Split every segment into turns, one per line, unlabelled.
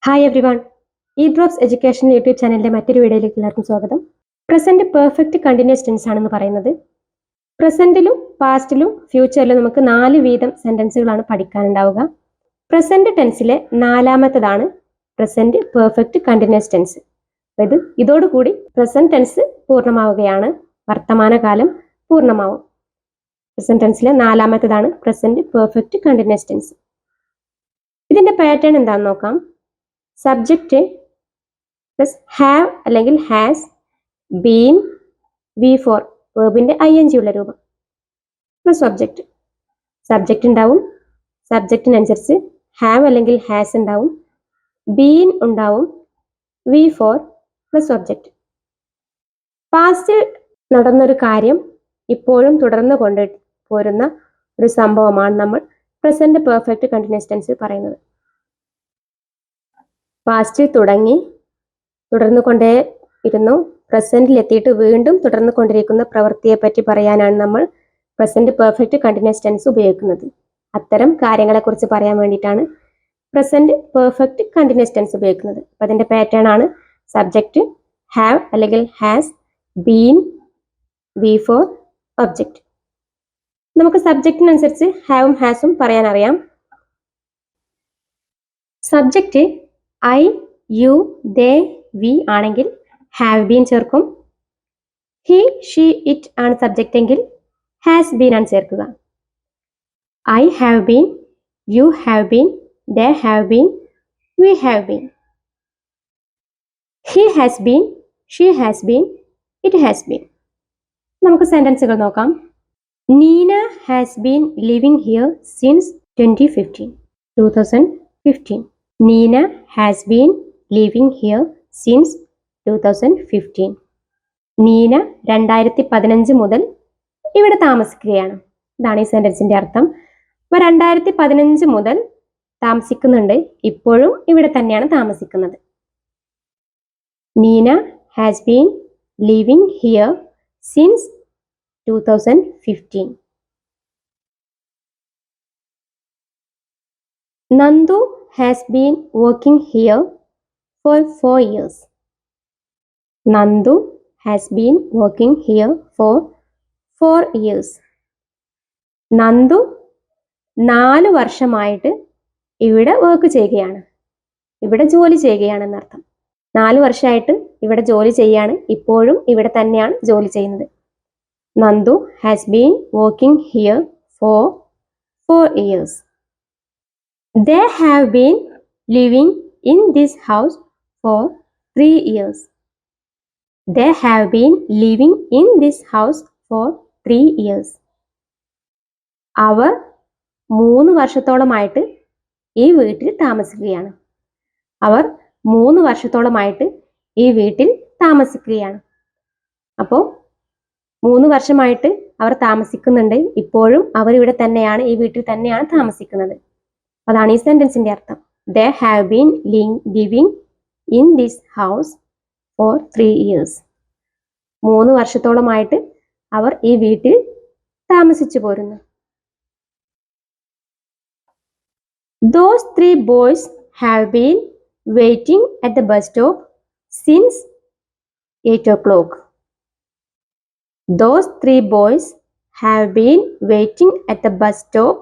Hi every one. ഈ drops education YouTube ചാനലിൻ്റെ മറ്റൊരു വീഡിയോയിലേക്ക് എല്ലാവർക്കും സ്വാഗതം. പ്രസൻറ്റ് പെർഫെക്റ്റ് കണ്ടിന്യൂസ് ടെൻസ് ആണെന്ന് പറയുന്നത്. പ്രസൻറ്റിലും പാസ്റ്റിലും ഫ്യൂച്ചറിലും നമുക്ക് 4 വീതം സെൻറ്റൻസുകളാണ് പഠിക്കാനുണ്ടാവുക. പ്രസൻറ്റ് ടെൻസിലെ 4ാമത്തേതാണ് പ്രസൻറ്റ് പെർഫെക്റ്റ് കണ്ടിന്യൂസ് ടെൻസ്. അതായത് ഇതോടുകൂടി പ്രസൻറ്റ് ടെൻസ് പൂർണ്ണമാവുകയാണ്, വർത്തമാനകാലം പൂർണ്ണമാവും. പ്രസൻറ്റ് ടെൻസിലെ 4ാമത്തേതാണ് പ്രസൻറ്റ് പെർഫെക്റ്റ് കണ്ടിന്യൂസ് ടെൻസ്. ഇതിൻ്റെ പാറ്റേൺ എന്താണെന്ന് നോക്കാം. സബ്ജക്റ്റ് പ്ലസ് ഹാവ് അല്ലെങ്കിൽ ഹാസ്, ബീൻ, V4 വേർബിന്റെ ING ഉള്ള രൂപം പ്ലസ് ഒബ്ജക്റ്റ്. സബ്ജക്റ്റ് ഉണ്ടാവും, സബ്ജക്റ്റിനനുസരിച്ച് ഹാവ് അല്ലെങ്കിൽ ഹാസ് ഉണ്ടാവും, ബീൻ ഉണ്ടാവും, V4 പ്ലസ് ഒബ്ജക്റ്റ്. പാസ്റ്റ് നടന്നൊരു കാര്യം ഇപ്പോഴും തുടർന്ന് കൊണ്ട് പോരുന്ന ഒരു സംഭവമാണ് നമ്മൾ പ്രസന്റ് പെർഫെക്റ്റ് കണ്ടിന്യൂസ് ടെൻസിൽ പറയുന്നത്. പാസ്റ്റ് തുടങ്ങി തുടർന്നു കൊണ്ടേ ഇരുന്നു പ്രസന്റിൽ എത്തിയിട്ട് വീണ്ടും തുടർന്നു കൊണ്ടിരിക്കുന്ന പ്രവൃത്തിയെ പറ്റി പറയാനാണ് നമ്മൾ പ്രസന്റ് പെർഫെക്റ്റ് കണ്ടിന്യൂസ് ടെൻസ് ഉപയോഗിക്കുന്നത്. അത്തരം കാര്യങ്ങളെക്കുറിച്ച് പറയാൻ വേണ്ടിയിട്ടാണ് പ്രസന്റ് പെർഫെക്റ്റ് കണ്ടിന്യൂസ് ടെൻസ് ഉപയോഗിക്കുന്നത്. അപ്പം അതിൻ്റെ പാറ്റേൺ ആണ് സബ്ജക്റ്റ് ഹാവ് അല്ലെങ്കിൽ ഹാസ്, ബീൻ, V4 ഒബ്ജക്റ്റ്. നമുക്ക് സബ്ജക്റ്റിനനുസരിച്ച് ഹാവും ഹാസും പറയാൻ അറിയാം. Subject I, you, they, we ആണെങ്കിൽ ഹാവ് ബീൻ ചേർക്കും. ഹി, ഷീ, ഇറ്റ് ആണ് സബ്ജക്റ്റ് എങ്കിൽ ഹാസ് ബീൻ ആണ് ചേർക്കുക. I have been, you have been, they have been, we have been. He has been, she has been, it has been. നമുക്ക് സെന്റൻസുകൾ നോക്കാം. Nina has been living here since 2015. Nina has been living here since 2015. Neena 2015 മുതൽ ഇവിടെ താമസിക്കുകയാണ്. ഇതാണ് ഈ സെന്റൻസിന്റെ അർത്ഥം. അപ്പോൾ 2015 മുതൽ താമസിക്കുന്നുണ്ട്, ഇപ്പോഴും ഇവിടെ തന്നെയാണ് താമസിക്കുന്നത്. Neena has been living here since 2015. Nandu has been working here for 4 years. Nandu has been working here for 4 years. Nandu 4 വർഷമായിട്ട് ഇവിടെ വർക്ക് ചെയ്യുകയാണ്, ഇവിടെ ജോലി ചെയ്യുകയാണെന്നർത്ഥം. 4 വർഷമായിട്ട് ഇവിടെ ജോലി ചെയ്യാണ്, ഇപ്പോഴും ഇവിടെ തന്നെയാണ് ജോലി ചെയ്യുന്നത്. Nandu has been working here for 4 years. They have been living in this house for 3 years. They have been living in this house for 3 years. അവർ 3 വർഷത്തോളമായിട്ട് ഈ വീട്ടിൽ താമസിക്കുകയാണ്. അവർ 3 വർഷത്തോളമായിട്ട് ഈ വീട്ടിൽ താമസിക്കുകയാണ്. അപ്പോൾ 3 വർഷമായിട്ട് അവർ താമസിക്കുന്നുണ്ട്, ഇപ്പോഴും അവർ ഇവിടെ തന്നെയാണ്, ഈ വീട്ടിൽ തന്നെയാണ് താമസിക്കുന്നത്. അതാണ് ഈ സെന്റൻസിന്റെ അർത്ഥം. They have been living in this house for 3 years. 3 വർഷത്തോളമായിട്ട് അവർ ഈ വീട്ടിൽ താമസിച്ചു പോരുന്നു. Those 3 boys have been waiting at the bus stop since 8 o'clock. Those 3 boys have been waiting at the bus stop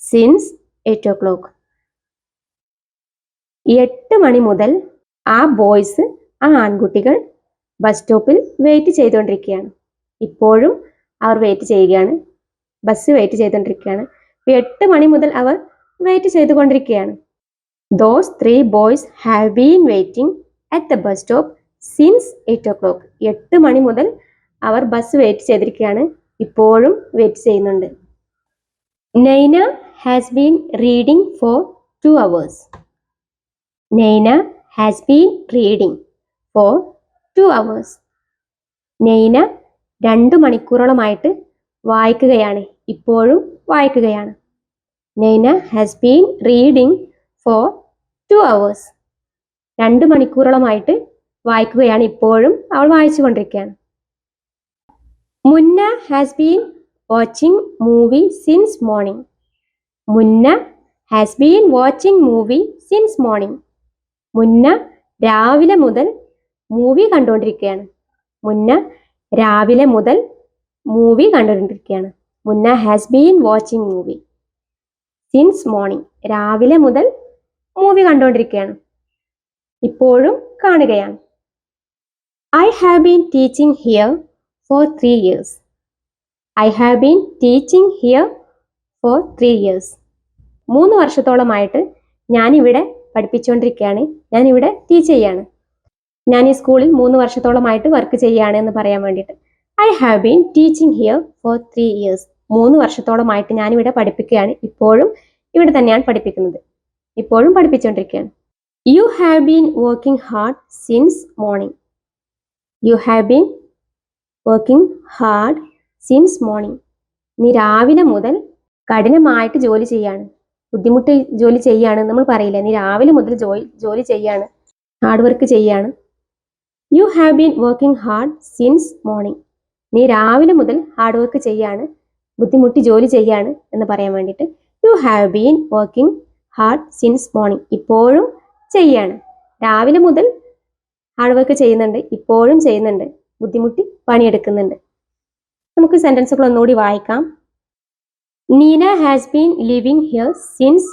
since 8 o'clock. 8 മണി മുതൽ ആ boys, ആ ആൺകുട്ടികൾ bus സ്റ്റോപ്പിൽ wait ചെയ്തുകൊണ്ടിരിക്കുകയാണ്. ഇപ്പോഴും അവർ വെയിറ്റ് ചെയ്യുകയാണ്, ബസ് വെയിറ്റ് ചെയ്തുകൊണ്ടിരിക്കുകയാണ്. 8 മണി മുതൽ അവർ വെയിറ്റ് ചെയ്തുകൊണ്ടിരിക്കുകയാണ്. Those 3 boys have been waiting at the bus stop since 8 o'clock. 8 മണി മുതൽ അവർ ബസ് വെയിറ്റ് ചെയ്തിരിക്കുകയാണ്, ഇപ്പോഴും വെയിറ്റ് ചെയ്യുന്നുണ്ട്. Naina has been reading for 2 hours. Naina has been reading for 2 hours. Naina 2 മണിക്കൂറോളമായിട്ട് വായിക്കുകയാണ്, ഇപ്പോഴും വായിക്കുകയാണ്. Naina has been reading for 2 hours. 2 മണിക്കൂറോളമായിട്ട് വായിക്കുകയാണ്, ഇപ്പോഴും അവൾ വായിച്ചുകൊണ്ടിരിക്കുകയാണ്. മുന്ന has been watching movie since morning. മുന്ന has been watching movie since morning. മുന്ന രാവിലെ മുതൽ മൂവി കണ്ടുകൊണ്ടിരിക്കുകയാണ്. മുന്ന രാവിലെ മുതൽ മൂവി കണ്ടുകൊണ്ടിരിക്കുകയാണ്. മുന്ന has been watching movie since morning. രാവിലെ മുതൽ മൂവി കണ്ടുകൊണ്ടിരിക്കുകയാണ്. ഇപ്പോഴും കാണുകയാണ്. I have been teaching here for 3 years. I have been teaching here for 3 years. 3 വർഷത്തോളമായിട്ട് ഞാനിവിടെ പഠിപ്പിച്ചുകൊണ്ടിരിക്കുകയാണ്. ഞാനിവിടെ ടീച്ച് ചെയ്യാണ്. ഞാൻ ഈ സ്കൂളിൽ 3 വർഷത്തോളമായിട്ട് വർക്ക് ചെയ്യാണ് എന്ന് പറയാൻ വേണ്ടിയിട്ട് I have been teaching here for 3 years. 3 വർഷത്തോളമായിട്ട് ഞാനിവിടെ പഠിപ്പിക്കുകയാണ്. ഇപ്പോഴും ഇവിടെ തന്നെയാണ് പഠിപ്പിക്കുന്നത്. ഇപ്പോഴും പഠിപ്പിച്ചുകൊണ്ടിരിക്കുകയാണ്. You have been working hard since morning. You have been working hard since morning. നീ രാവിലെ മുതൽ കഠിനമായിട്ട് ജോലി ചെയ്യാണ്. ബുദ്ധിമുട്ട് ജോലി ചെയ്യാണ് നമ്മൾ പറയില്ല. നീ രാവിലെ മുതൽ ജോലി ചെയ്യാണ്, ഹാർഡ് വർക്ക് ചെയ്യാണ്. You have been working hard since morning. നീ രാവിലെ മുതൽ ഹാർഡ് വർക്ക് ചെയ്യാണ്, ബുദ്ധിമുട്ടി ജോലി ചെയ്യാണ് എന്ന് പറയാൻ വേണ്ടിയിട്ട് You have been working hard since morning. ഇപ്പോഴും ചെയ്യാണ്. രാവിലെ മുതൽ ഹാർഡ് വർക്ക് ചെയ്യുന്നുണ്ട്, ഇപ്പോഴും ചെയ്യുന്നുണ്ട്, ബുദ്ധിമുട്ടി പണിയെടുക്കുന്നുണ്ട്. നമുക്ക് സെന്റൻസുകൾ ഒന്നുകൂടി വായിക്കാം. Neena has been living here since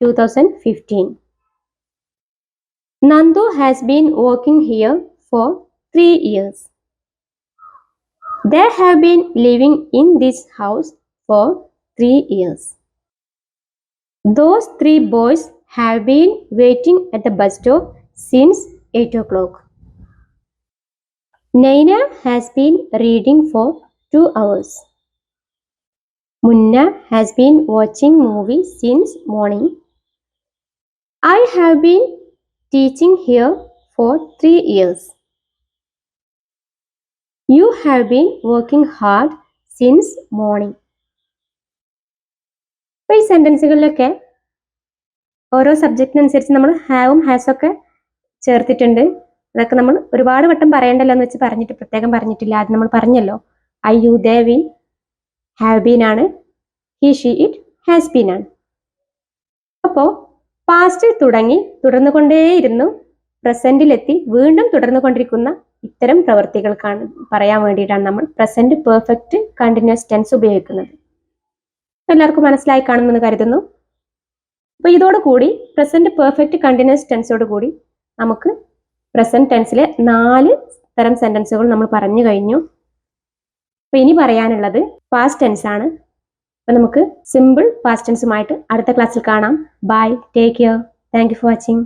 2015. Nandu has been working here for 3 years. They have been living in this house for 3 years. Those 3 boys have been waiting at the bus stop since 8 o'clock. Naina has been reading for 2 hours. Munna has been watching movie since morning. I have been teaching here for 3 years. You have been working hard since morning. ഈ സെന്റൻസുകളിലൊക്കെ ഓരോ സബ്ജക്റ്റിനനുസരിച്ച് നമ്മൾ ഹാവും ഹാസും ഒക്കെ ചേർത്തിട്ടുണ്ട്. അതൊക്കെ നമ്മൾ ഒരുപാട് വട്ടം പറയണ്ടല്ലോ എന്ന് വെച്ച് പറഞ്ഞിട്ട് പ്രത്യേകം പറഞ്ഞിട്ടില്ല. ആദ്യം നമ്മൾ പറഞ്ഞല്ലോ I you they we have been ആണ്, he she it has been ആണ്. അപ്പോൾ പാസ്റ്റിൽ തുടങ്ങി തുടർന്നുകൊണ്ടേയിരുന്നു പ്രസന്റിലെത്തി വീണ്ടും തുടർന്നുകൊണ്ടിരിക്കുന്ന ഇത്തരം പ്രവൃത്തികൾക്കാണ് പറയാൻ വേണ്ടിയിട്ടാണ് നമ്മൾ പ്രസന്റ് പെർഫെക്റ്റ് കണ്ടിന്യൂസ് ടെൻസ് ഉപയോഗിക്കുന്നത്. എല്ലാവർക്കും മനസ്സിലായി കാണുമെന്ന് കരുതുന്നു. അപ്പോൾ ഇതോടുകൂടി പ്രസന്റ് പെർഫെക്റ്റ് കണ്ടിന്യൂസ് ടെൻസോട് കൂടി നമുക്ക് പ്രസന്റ് ടെൻസിലെ 4 തരം സെന്റൻസുകൾ നമ്മൾ പറഞ്ഞു കഴിഞ്ഞു. അപ്പോൾ ഇനി പറയാനുള്ളത് പാസ്റ്റ് ടെൻസ് ആണ്. അപ്പോൾ നമുക്ക് സിമ്പിൾ പാസ്റ്റ് ടെൻസുമായിട്ട് അടുത്ത ക്ലാസ്സിൽ കാണാം. Bye, take care, thank you for watching.